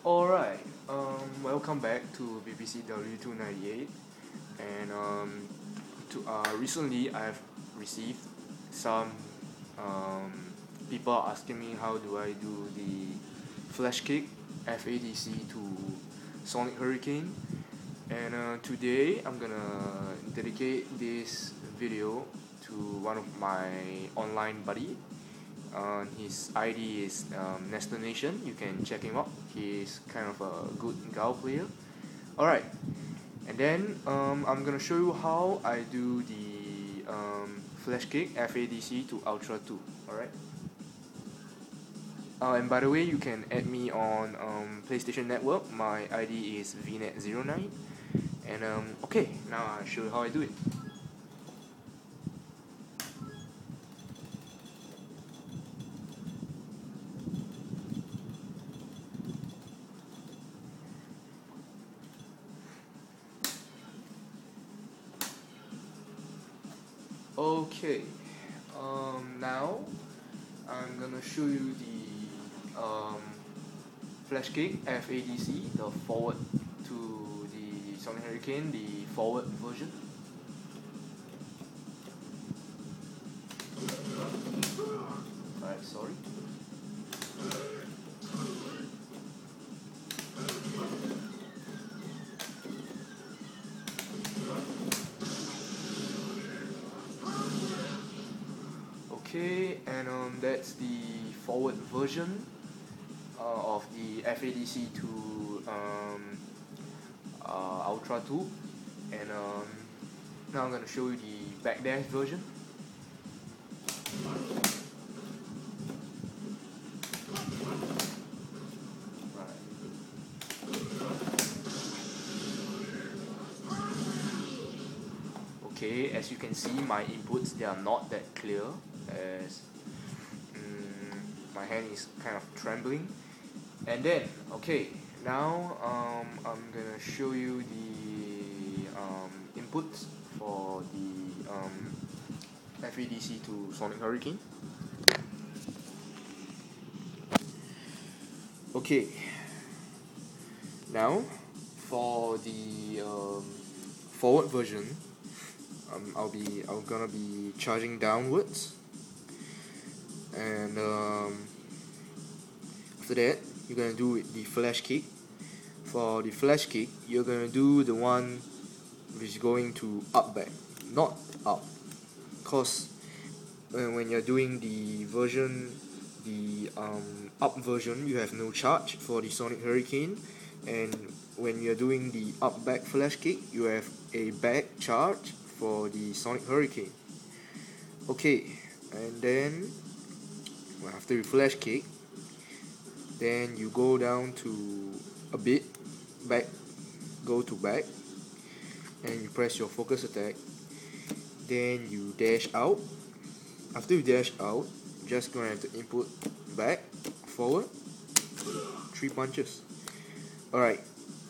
Alright, welcome back to BBC W298, and recently I've received some people asking me how do I do the flash kick FADC to Sonic Hurricane, and today I'm gonna dedicate this video to one of my online buddy. His ID is nestonation. You can check him out. He's kind of a good Guile player. Alright, and then I'm gonna show you how I do the flash kick FADC to Ultra 2. Alright. And by the way, you can add me on PlayStation Network. My ID is vnet09. And okay, now I'll show you how I do it. Okay, now I'm gonna show you the flash kick FADC, the forward to the Sonic Hurricane, the forward version. Alright, sorry. Okay, and that's the forward version of the FADC to Ultra 2, and now I'm going to show you the backdash version. Okay, as you can see, my inputs, they are not that clear, as my hand is kind of trembling. And then, okay, now I'm gonna show you the inputs for the FADC to Sonic Hurricane. Okay, now for the forward version, I'm gonna be charging downwards, and after that you're gonna do the flash kick. For the flash kick, you're gonna do the one which is going to up back, not up, cause when you're doing the version, the up version, you have no charge for the Sonic Hurricane, and when you're doing the up back flash kick, you have a back charge for the Sonic Hurricane. Okay, and then after you flash kick, then you go down to a bit back, go to back, and you press your focus attack, then you dash out. After you dash out, you're just gonna have to input back, forward, 3 punches. Alright,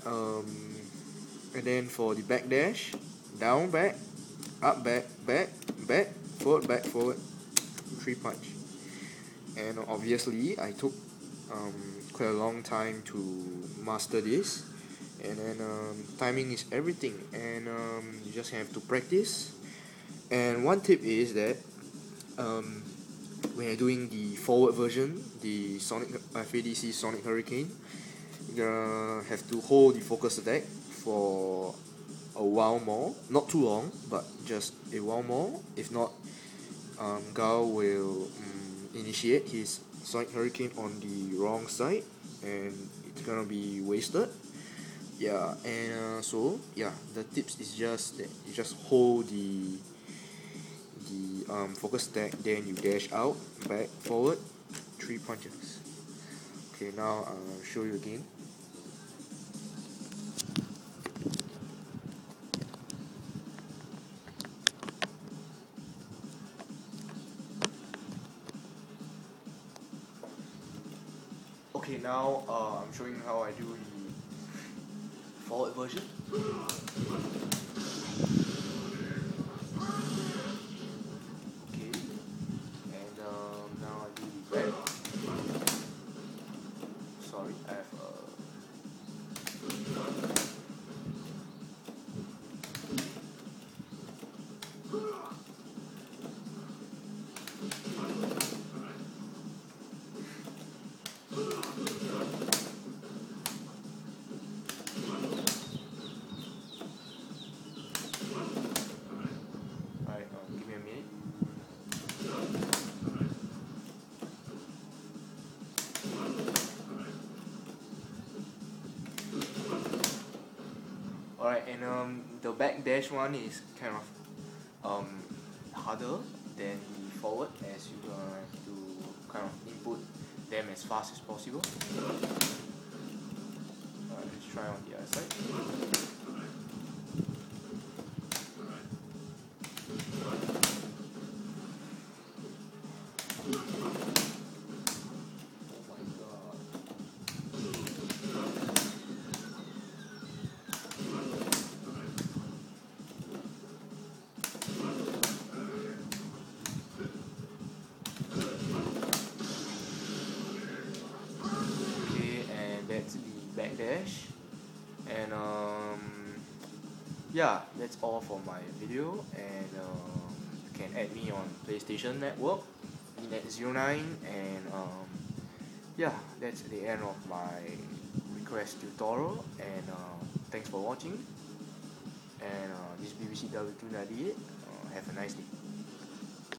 and then for the back dash, down back, up back, back, forward, 3 punch. And obviously I took quite a long time to master this, and then timing is everything, and you just have to practice. And one tip is that when you're doing the forward version, the Sonic FADC Sonic Hurricane, you're gonna have to hold the focus attack for a while more, not too long, but just a while more. If not, Guile will initiate his Sonic Hurricane on the wrong side, and it's gonna be wasted. Yeah, and so yeah, the tips is just that you just hold the focus attack, then you dash out, back, forward, 3 punches. Okay, now I'll show you again. Okay, now I'm showing how I do the forward version. Okay, and now I do the back. Sorry, I have Give me a minute. Alright, and the backdash one is kind of harder than the forward, as you have to kind of input them as fast as possible. Let's try on the other side. That's the backdash, and yeah, that's all for my video. And you can add me on PlayStation Network Net09, and yeah, that's the end of my request tutorial. And thanks for watching. And this is BBC W298. Have a nice day.